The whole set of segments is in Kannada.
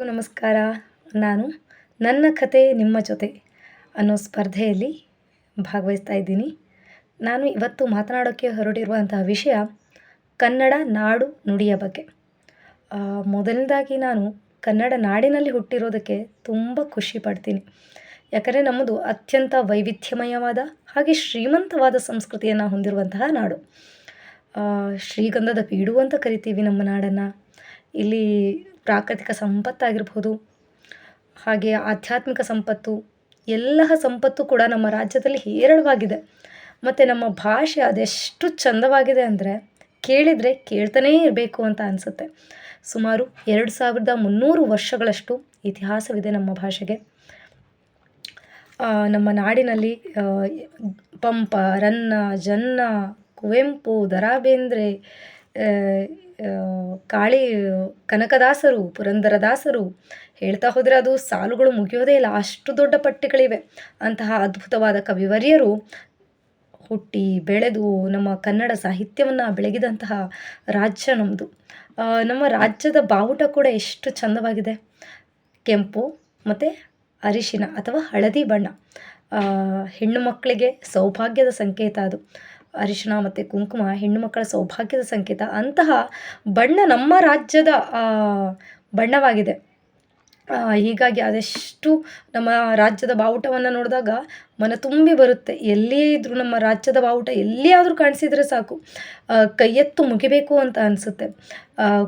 ನಮಸ್ಕಾರ. ನಾನು ನನ್ನ ಕತೆ ನಿಮ್ಮ ಜೊತೆ ಅನ್ನೋ ಸ್ಪರ್ಧೆಯಲ್ಲಿ ಭಾಗವಹಿಸ್ತಾ ಇದ್ದೀನಿ. ನಾನು ಇವತ್ತು ಮಾತನಾಡೋಕ್ಕೆ ಹೊರಟಿರುವಂತಹ ವಿಷಯ ಕನ್ನಡ ನಾಡು ನುಡಿಯ ಬಗ್ಗೆ. ಮೊದಲನೇದಾಗಿ ನಾನು ಕನ್ನಡ ನಾಡಿನಲ್ಲಿ ಹುಟ್ಟಿರೋದಕ್ಕೆ ತುಂಬ ಖುಷಿ ಪಡ್ತೀನಿ. ಯಾಕಂದರೆ ನಮ್ಮದು ಅತ್ಯಂತ ವೈವಿಧ್ಯಮಯವಾದ ಹಾಗೆ ಶ್ರೀಮಂತವಾದ ಸಂಸ್ಕೃತಿಯನ್ನು ಹೊಂದಿರುವಂತಹ ನಾಡು. ಶ್ರೀಗಂಧದ ಬೀಡು ಅಂತ ಕರಿತೀವಿ ನಮ್ಮ ನಾಡನ್ನು. ಇಲ್ಲಿ ಪ್ರಾಕೃತಿಕ ಸಂಪತ್ತಾಗಿರ್ಬೋದು, ಹಾಗೆ ಆಧ್ಯಾತ್ಮಿಕ ಸಂಪತ್ತು, ಎಲ್ಲ ಸಂಪತ್ತು ಕೂಡ ನಮ್ಮ ರಾಜ್ಯದಲ್ಲಿ ಹೇರಳವಾಗಿದೆ. ಮತ್ತು ನಮ್ಮ ಭಾಷೆ ಅದೆಷ್ಟು ಚಂದವಾಗಿದೆ ಅಂದರೆ ಕೇಳಿದರೆ ಕೇಳ್ತಾನೇ ಇರಬೇಕು ಅಂತ ಅನಿಸುತ್ತೆ. ಸುಮಾರು 2300 ವರ್ಷಗಳಷ್ಟು ಇತಿಹಾಸವಿದೆ ನಮ್ಮ ಭಾಷೆಗೆ. ನಮ್ಮ ನಾಡಿನಲ್ಲಿ ಪಂಪ, ರನ್ನ, ಜನ್ನ, ಕುವೆಂಪು, ದ ರಾ ಬೇಂದ್ರೆ, ಕನಕದಾಸರು, ಪುರಂದರದಾಸರು, ಹೇಳ್ತಾ ಹೋದರೆ ಅದು ಸಾಲುಗಳು ಮುಗಿಯೋದೇ ಇಲ್ಲ, ಅಷ್ಟು ದೊಡ್ಡ ಪಟ್ಟಿಗಳಿವೆ. ಅಂತಹ ಅದ್ಭುತವಾದ ಕವಿವರ್ಯರು ಹುಟ್ಟಿ ಬೆಳೆದು ನಮ್ಮ ಕನ್ನಡ ಸಾಹಿತ್ಯವನ್ನು ಬೆಳಗಿದಂತಹ ರಾಜ್ಯ ನಮ್ಮದು. ನಮ್ಮ ರಾಜ್ಯದ ಬಾವುಟ ಕೂಡ ಎಷ್ಟು ಚಂದವಾಗಿದೆ. ಕೆಂಪು ಮತ್ತು ಅರಿಶಿನ ಅಥವಾ ಹಳದಿ ಬಣ್ಣ ಹೆಣ್ಣು ಮಕ್ಕಳಿಗೆ ಸೌಭಾಗ್ಯದ ಸಂಕೇತ. ಅದು ಅರಿಶಿನ ಮತ್ತು ಕುಂಕುಮ ಹೆಣ್ಣು ಮಕ್ಕಳ ಸೌಭಾಗ್ಯದ ಸಂಕೇತ. ಅಂತಹ ಬಣ್ಣ ನಮ್ಮ ರಾಜ್ಯದ ಬಣ್ಣವಾಗಿದೆ. ಹೀಗಾಗಿ ಅದೆಷ್ಟು ನಮ್ಮ ರಾಜ್ಯದ ಬಾವುಟವನ್ನು ನೋಡಿದಾಗ ಮನ ತುಂಬಿ ಬರುತ್ತೆ. ಎಲ್ಲಿಯೇ ಇದ್ದರೂ ನಮ್ಮ ರಾಜ್ಯದ ಬಾವುಟ ಎಲ್ಲಿಯಾದರೂ ಕಾಣಿಸಿದರೆ ಸಾಕು, ಕೈ ಎತ್ತು ಮುಗಿಬೇಕು ಅಂತ ಅನಿಸುತ್ತೆ.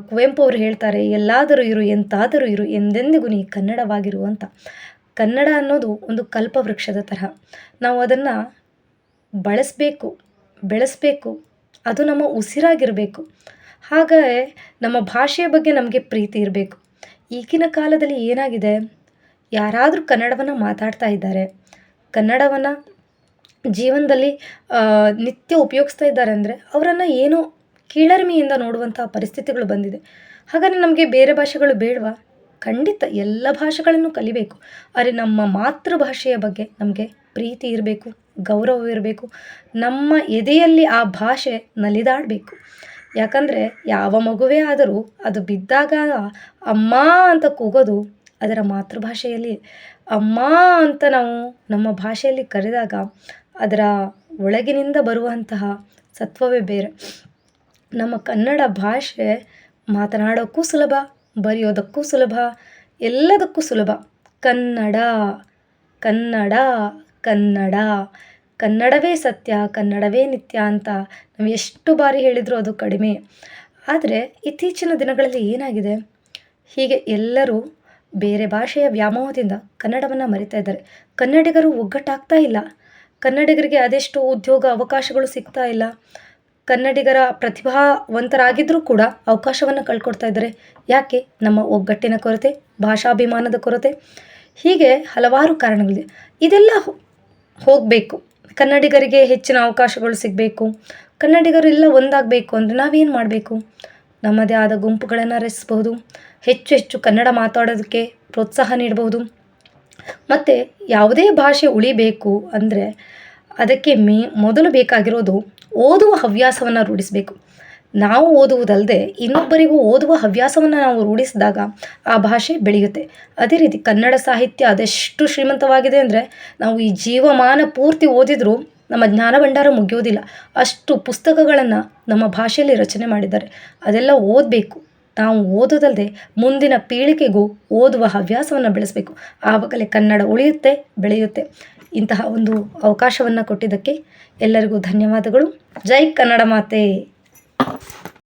ಕುವೆಂಪು ಅವರು ಹೇಳ್ತಾರೆ, ಎಲ್ಲಾದರೂ ಇರು ಎಂತಾದರೂ ಇರು ಎಂದೆಂದಿಗೂ ನೀ ಕನ್ನಡವಾಗಿರು ಅಂತ. ಕನ್ನಡ ಅನ್ನೋದು ಒಂದು ಕಲ್ಪವೃಕ್ಷದ ತರಹ. ನಾವು ಅದನ್ನು ಬಳಸಬೇಕು, ಬೆಳೆಸಬೇಕು, ಅದು ನಮ್ಮ ಉಸಿರಾಗಿರಬೇಕು. ಹಾಗೆ ನಮ್ಮ ಭಾಷೆಯ ಬಗ್ಗೆ ನಮಗೆ ಪ್ರೀತಿ ಇರಬೇಕು. ಈಗಿನ ಕಾಲದಲ್ಲಿ ಏನಾಗಿದೆ, ಯಾರಾದರೂ ಕನ್ನಡವನ್ನು ಮಾತಾಡ್ತಾ ಇದ್ದಾರೆ, ಕನ್ನಡವನ್ನು ಜೀವನದಲ್ಲಿ ನಿತ್ಯ ಉಪಯೋಗಿಸ್ತಾ ಇದ್ದಾರೆ ಅಂದರೆ ಅವರನ್ನು ಏನೋ ಕೀಳರಿಮೆಯಿಂದ ನೋಡುವಂಥ ಪರಿಸ್ಥಿತಿಗಳು ಬಂದಿದೆ. ಹಾಗಾಗಿ ನಮಗೆ ಬೇರೆ ಭಾಷೆಗಳು ಬೇಡವಾ? ಖಂಡಿತ ಎಲ್ಲ ಭಾಷೆಗಳನ್ನು ಕಲಿಬೇಕು. ಆದರೆ ನಮ್ಮ ಮಾತೃಭಾಷೆಯ ಬಗ್ಗೆ ನಮಗೆ ಪ್ರೀತಿ ಇರಬೇಕು, ಗೌರವವಿರಬೇಕು. ನಮ್ಮ ಎದೆಯಲ್ಲಿ ಆ ಭಾಷೆ ನಲಿದಾಡಬೇಕು. ಯಾಕಂದರೆ ಯಾವ ಮಗುವೇ ಆದರೂ ಅದು ಬಿದ್ದಾಗ ಅಮ್ಮ ಅಂತ ಕೂಗೋದು ಅದರ ಮಾತೃಭಾಷೆಯಲ್ಲಿ. ಅಮ್ಮ ಅಂತ ನಾವು ನಮ್ಮ ಭಾಷೆಯಲ್ಲಿ ಕರೆದಾಗ ಅದರ ಒಳಗಿನಿಂದ ಬರುವಂತಹ ಸತ್ವವೇ ಬೇರೆ. ನಮ್ಮ ಕನ್ನಡ ಭಾಷೆ ಮಾತನಾಡೋಕ್ಕೂ ಸುಲಭ, ಬರೆಯೋದಕ್ಕೂ ಸುಲಭ, ಎಲ್ಲದಕ್ಕೂ ಸುಲಭ. ಕನ್ನಡ ಕನ್ನಡ ಕನ್ನಡ ಕನ್ನಡವೇ ಸತ್ಯ, ಕನ್ನಡವೇ ನಿತ್ಯ ಅಂತ ನಾವು ಎಷ್ಟು ಬಾರಿ ಹೇಳಿದರೂ ಅದು ಕಡಿಮೆ. ಆದರೆ ಇತ್ತೀಚಿನ ದಿನಗಳಲ್ಲಿ ಏನಾಗಿದೆ, ಹೀಗೆ ಎಲ್ಲರೂ ಬೇರೆ ಭಾಷೆಯ ವ್ಯಾಮೋಹದಿಂದ ಕನ್ನಡವನ್ನು ಮರಿತಾ ಇದ್ದಾರೆ. ಕನ್ನಡಿಗರು ಒಗ್ಗಟ್ಟಾಗ್ತಾ ಇಲ್ಲ. ಕನ್ನಡಿಗರಿಗೆ ಅದೆಷ್ಟು ಉದ್ಯೋಗ ಅವಕಾಶಗಳು ಸಿಗ್ತಾ ಇಲ್ಲ. ಕನ್ನಡಿಗರ ಪ್ರತಿಭಾವಂತರಾಗಿದ್ದರೂ ಕೂಡ ಅವಕಾಶವನ್ನು ಕಳ್ಕೊಡ್ತಾ ಇದ್ದಾರೆ. ಯಾಕೆ? ನಮ್ಮ ಒಗ್ಗಟ್ಟಿನ ಕೊರತೆ, ಭಾಷಾಭಿಮಾನದ ಕೊರತೆ, ಹೀಗೆ ಹಲವಾರು ಕಾರಣಗಳಿದೆ. ಇದೆಲ್ಲ ಹೋಗಬೇಕು. ಕನ್ನಡಿಗರಿಗೆ ಹೆಚ್ಚಿನ ಅವಕಾಶಗಳು ಸಿಗಬೇಕು. ಕನ್ನಡಿಗರೆಲ್ಲ ಒಂದಾಗಬೇಕು ಅಂದರೆ ನಾವೇನು ಮಾಡಬೇಕು? ನಮ್ಮದೇ ಆದ ಗುಂಪುಗಳನ್ನು ರಚಿಸ್ಬಹುದು, ಹೆಚ್ಚು ಹೆಚ್ಚು ಕನ್ನಡ ಮಾತಾಡೋದಕ್ಕೆ ಪ್ರೋತ್ಸಾಹ ನೀಡಬಹುದು. ಮತ್ತು ಯಾವುದೇ ಭಾಷೆ ಉಳಿಬೇಕು ಅಂದರೆ ಅದಕ್ಕೆ ಮೊದಲು ಬೇಕಾಗಿರೋದು ಓದುವ ಹವ್ಯಾಸವನ್ನು ರೂಢಿಸಬೇಕು. ನಾವು ಓದುವುದಲ್ಲದೆ ಇನ್ನೊಬ್ಬರಿಗೂ ಓದುವ ಹವ್ಯಾಸವನ್ನು ನಾವು ರೂಢಿಸಿದಾಗ ಆ ಭಾಷೆ ಬೆಳೆಯುತ್ತೆ. ಅದೇ ರೀತಿ ಕನ್ನಡ ಸಾಹಿತ್ಯ ಅದೆಷ್ಟು ಶ್ರೀಮಂತವಾಗಿದೆ ಅಂದರೆ ನಾವು ಈ ಜೀವಮಾನ ಪೂರ್ತಿ ಓದಿದರೂ ನಮ್ಮ ಜ್ಞಾನ ಭಂಡಾರ ಮುಗಿಯೋದಿಲ್ಲ. ಅಷ್ಟು ಪುಸ್ತಕಗಳನ್ನು ನಮ್ಮ ಭಾಷೆಯಲ್ಲಿ ರಚನೆ ಮಾಡಿದ್ದಾರೆ. ಅದೆಲ್ಲ ಓದಬೇಕು. ನಾವು ಓದೋದಲ್ಲದೆ ಮುಂದಿನ ಪೀಳಿಗೆಗೂ ಓದುವ ಹವ್ಯಾಸವನ್ನು ಬೆಳೆಸಬೇಕು. ಆವಾಗಲೇ ಕನ್ನಡ ಉಳಿಯುತ್ತೆ, ಬೆಳೆಯುತ್ತೆ. ಇಂತಹ ಒಂದು ಅವಕಾಶವನ್ನು ಕೊಟ್ಟಿದ್ದಕ್ಕೆ ಎಲ್ಲರಿಗೂ ಧನ್ಯವಾದಗಳು. ಜೈ ಕನ್ನಡ ಮಾತೆ.